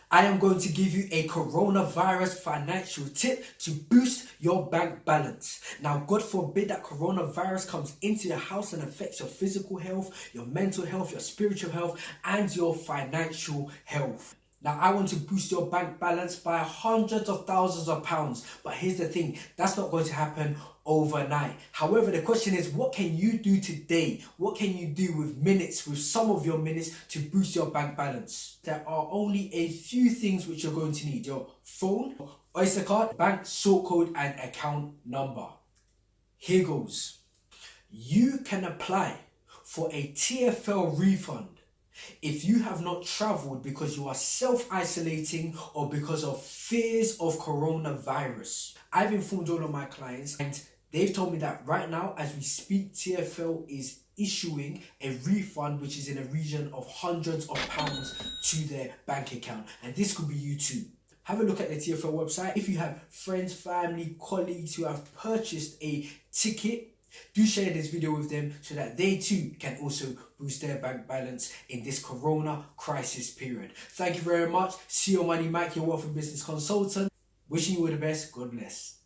I am going to give you a coronavirus financial tip to boost your bank balance. Now, God forbid that coronavirus comes into your house and affects your physical health, your mental health, your spiritual health, and your financial health. Now, I want to boost your bank balance by hundreds of thousands of pounds. But here's the thing, that's not going to happen overnight. However, the question is, what can you do today? What can you do with minutes, with some of your minutes to boost your bank balance? There are only a few things which you're going to need: your phone, Oyster card, bank sort code, and account number. Here goes. You can apply for a TFL refund if you have not traveled because you are self-isolating or because of fears of coronavirus. I've informed all of my clients and they've told me that right now, as we speak, TFL is issuing a refund which is in a region of hundreds of pounds to their bank account. And this could be you too. Have a look at the TFL website. If you have friends, family, colleagues who have purchased a ticket, do share this video with them so that they too can also boost their bank balance in this corona crisis period. Thank you very much. CEO Money Mike, your wealth and business consultant. Wishing you all the best. God bless.